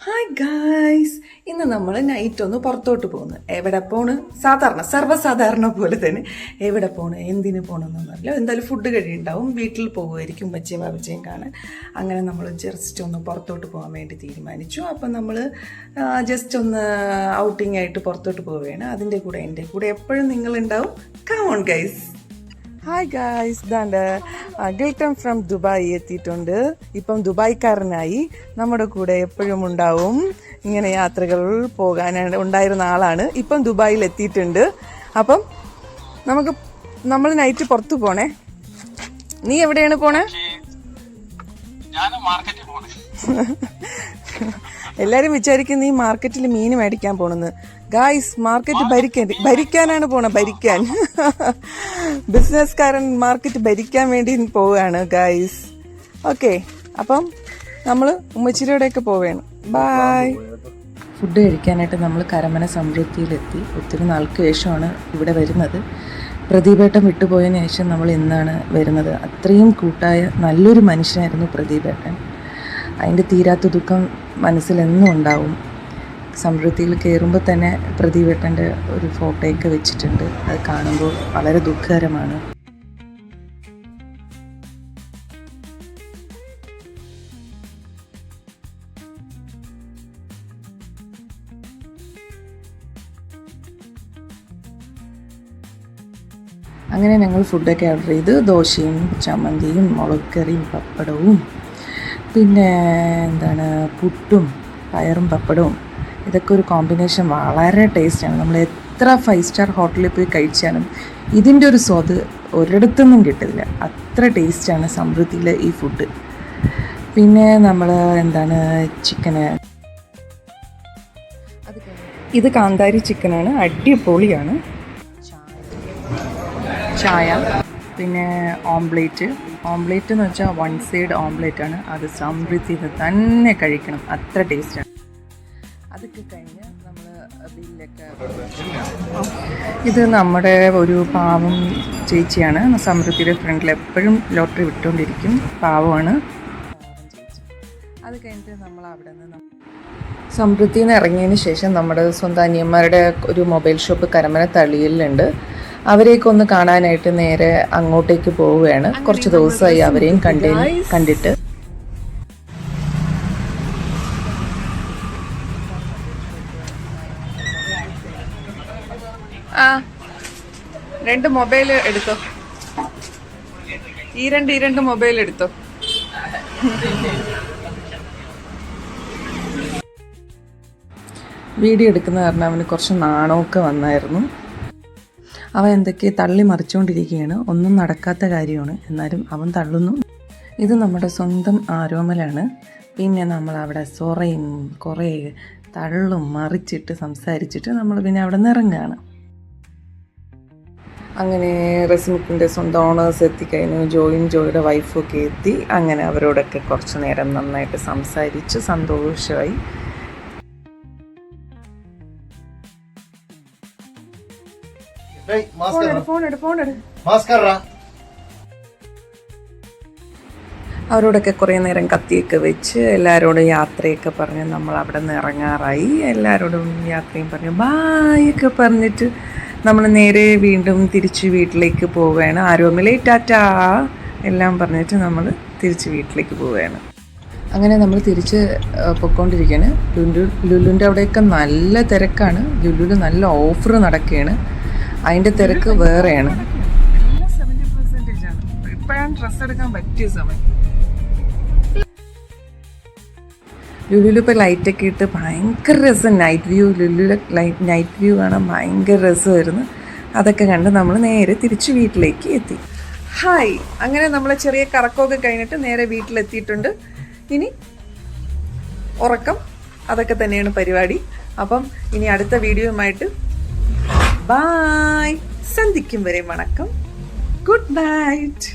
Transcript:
Hi guys, ഇന്ന് നമ്മൾ night ഒന്ന് പുറത്തോട്ട് പോകുന്നു. എവിടെ പോണ്? സർവ്വസാധാരണ പോലെ തന്നെ എവിടെ പോണ്, എന്തിനു പോകണമെന്നൊന്നുമല്ല. എന്തായാലും ഫുഡ് കഴിയുണ്ടാവും, വീട്ടിൽ പോകുമായിരിക്കും ഉമ്മച്ചിയും ബാബച്ചയും കാണാൻ. അങ്ങനെ നമ്മൾ ജസ്റ്റ് ഒന്ന് പുറത്തോട്ട് പോകാൻ വേണ്ടി തീരുമാനിച്ചു. അപ്പം നമ്മൾ ജസ്റ്റ് ഒന്ന് ഔട്ടിംഗ് ആയിട്ട് പുറത്തോട്ട് പോവുകയാണ്. അതിൻ്റെ കൂടെ എൻ്റെ കൂടെ എപ്പോഴും നിങ്ങളുണ്ടാവും. Come on guys. Hi guys, ഇതാണ്ട് ഗിൽട്ടൺ ഫ്രം ദുബായ് എത്തിയിട്ടുണ്ട്. ഇപ്പം ദുബായ്ക്കാരനായി. നമ്മുടെ കൂടെ എപ്പോഴും ഉണ്ടാവും. ഇങ്ങനെ യാത്രകൾ പോകാൻ ഉണ്ടായിരുന്ന ആളാണ്. ഇപ്പം ദുബായിൽ എത്തിയിട്ടുണ്ട്. അപ്പം നമ്മൾ നൈറ്റ് പുറത്തു പോണേ. നീ എവിടെയാണ് പോണേ? എല്ലാരും വിചാരിക്കും നീ മാർക്കറ്റിൽ മീൻ മേടിക്കാൻ പോണെന്ന്. ഗായ്സ്, മാർക്കറ്റ് ഭരിക്കാനാണ് പോണത്. ഭരിക്കാൻ ബിസിനസ്സുകാരൻ മാർക്കറ്റ് ഭരിക്കാൻ വേണ്ടി പോവുകയാണ് ഗായ്സ്. ഓക്കെ, അപ്പം നമ്മൾ ഉമ്മച്ചിരിയോടെയൊക്കെ പോവുകയാണ്. ബായ്. ഫുഡ് കഴിക്കാനായിട്ട് നമ്മൾ കരമന സമൃദ്ധിയിലെത്തി. ഒത്തിരി നാൾക്ക് ശേഷമാണ് ഇവിടെ വരുന്നത്. പ്രദീപേട്ടൻ വിട്ടുപോയതിന് ശേഷം നമ്മൾ ഇന്നാണ് വരുന്നത്. അത്രയും കൂട്ടായ നല്ലൊരു മനുഷ്യനായിരുന്നു പ്രദീപേട്ടൻ. അതിൻ്റെ തീരാത്ത ദുഃഖം മനസ്സിലെന്നും ഉണ്ടാവും. സമൃദ്ധിയിൽ കയറുമ്പോൾ തന്നെ പ്രദീപേട്ടൻ്റെ ഒരു ഫോട്ടോയൊക്കെ വെച്ചിട്ടുണ്ട്. അത് കാണുമ്പോൾ വളരെ ദുഃഖകരമാണ്. അങ്ങനെ ഞങ്ങൾ ഫുഡൊക്കെ ഓർഡർ ചെയ്ത് ദോശയും ചമ്മന്തിയും മുളക് കറിയും പപ്പടവും പിന്നെ പുട്ടും പയറും പപ്പടവും. ഇതൊക്കെ ഒരു കോമ്പിനേഷൻ വളരെ ടേസ്റ്റാണ്. നമ്മൾ എത്ര 5 സ്റ്റാർ ഹോട്ടലിൽ പോയി കഴിച്ചാലും ഇതിൻ്റെ ഒരു സ്വാദ് ഒരിടത്തൊന്നും കിട്ടില്ല. അത്ര ടേസ്റ്റാണ് സമൃദ്ധിയിലെ ഈ ഫുഡ്. പിന്നെ നമ്മൾ ചിക്കന്, ഇത് കാന്താരി ചിക്കനാണ്. അടിപൊളിയാണ്. ചായ, പിന്നെ ഓംപ്ലേറ്റ് എന്ന് വെച്ചാൽ 1 സൈഡ് ഓംപ്ലേറ്റ് ആണ്. അത് സമൃദ്ധിയിൽ തന്നെ കഴിക്കണം, അത്ര ടേസ്റ്റാണ്. അതൊക്കെ കഴിഞ്ഞ് നമ്മൾ ബില്ലൊക്കെ. ഇത് നമ്മുടെ ഒരു പാവം ചേച്ചിയാണ്. സമൃദ്ധിയുടെ ഫ്രണ്ടിൽ എപ്പോഴും ലോട്ടറി വിട്ടുകൊണ്ടിരിക്കും. പാവമാണ്. അത് കഴിഞ്ഞിട്ട് നമ്മൾ അവിടെ നിന്ന് സമൃദ്ധിയിൽ നിന്ന് ഇറങ്ങിയതിന് ശേഷം നമ്മുടെ സ്വന്തം അനിയന്മാരുടെ ഒരു മൊബൈൽ ഷോപ്പ് കരമന തളിയിലുണ്ട്. അവരെയൊക്കെ ഒന്ന് കാണാനായിട്ട് നേരെ അങ്ങോട്ടേക്ക് പോവുകയാണ്. കുറച്ച് ദിവസമായി അവരെയും കണ്ടിട്ട്. രണ്ട് മൊബൈൽ എടുത്തോ. ഈ രണ്ട് മൊബൈൽ എടുത്തോ. വീഡിയോ എടുക്കുന്ന കാരണം അവന് കുറച്ച് നാണമൊക്കെ വന്നായിരുന്നു. അവൻ എന്തൊക്കെ തള്ളി മറിച്ചുകൊണ്ടിരിക്കുകയാണ്. ഒന്നും നടക്കാത്ത കാര്യമാണ്, എന്നാലും അവൻ തള്ളുന്നു. ഇത് നമ്മുടെ സ്വന്തം ആരോമലാണ്. പിന്നെ നമ്മൾ അവിടെ സൊറയും കുറേ തള്ളും മറിച്ചിട്ട് സംസാരിച്ചിട്ട് നമ്മൾ പിന്നെ അവിടെ നിന്ന് ഇറങ്ങുകയാണ്. അങ്ങനെ റസ്മിക്കിൻ്റെ സ്വന്തം ഓണേഴ്സ് എത്തിക്കഴിഞ്ഞു. ജോയിയുടെ വൈഫൊക്കെ എത്തി. അങ്ങനെ അവരോടൊക്കെ കുറച്ച് നേരം നന്നായിട്ട് സംസാരിച്ച് സന്തോഷമായി. അവരോടൊക്കെ കുറേ നേരം കത്തിയൊക്കെ വെച്ച് എല്ലാവരോടും യാത്രയൊക്കെ പറഞ്ഞ് നമ്മൾ അവിടെ നിന്ന് ഇറങ്ങാറായി. എല്ലാവരോടും യാത്രയും പറഞ്ഞു ബായൊക്കെ പറഞ്ഞിട്ട് നമ്മൾ നേരെ വീണ്ടും തിരിച്ച് വീട്ടിലേക്ക് പോവുകയാണ്. ആരോമലേ ടാറ്റാ എല്ലാം പറഞ്ഞിട്ട് നമ്മൾ തിരിച്ച് വീട്ടിലേക്ക് പോവുകയാണ്. അങ്ങനെ നമ്മൾ തിരിച്ച് പൊയ്ക്കൊണ്ടിരിക്കുകയാണ്. ലുലുവിൻ്റെ അവിടെയൊക്കെ നല്ല തിരക്കാണ്. ലുലുവിൽ നല്ല ഓഫർ നടക്കുകയാണ്. അതിൻ്റെ തിരക്ക് വേറെയാണ്. 70% ആണ്. ഇപ്പോഴാണ് ഡ്രസ്സ് എടുക്കാൻ പറ്റിയ സമയം. ലുലുവിൽ ഇപ്പോൾ ലൈറ്റൊക്കെ ഇട്ട് ഭയങ്കര രസം. നൈറ്റ് വ്യൂ, ലുലുവിലെ നൈറ്റ് വ്യൂ കാണാൻ ഭയങ്കര രസമായിരുന്നു. അതൊക്കെ കണ്ട് നമ്മൾ നേരെ തിരിച്ച് വീട്ടിലേക്ക് എത്തി. ഹായ്, അങ്ങനെ നമ്മൾ ചെറിയ കറക്കമൊക്കെ കഴിഞ്ഞിട്ട് നേരെ വീട്ടിലെത്തിയിട്ടുണ്ട്. ഇനി ഉറക്കം, അതൊക്കെ തന്നെയാണ് പരിപാടി. അപ്പം ഇനി അടുത്ത വീഡിയോയുമായിട്ട് ബായ്. സന്ധിക്കും വരെ വണക്കം. Good night.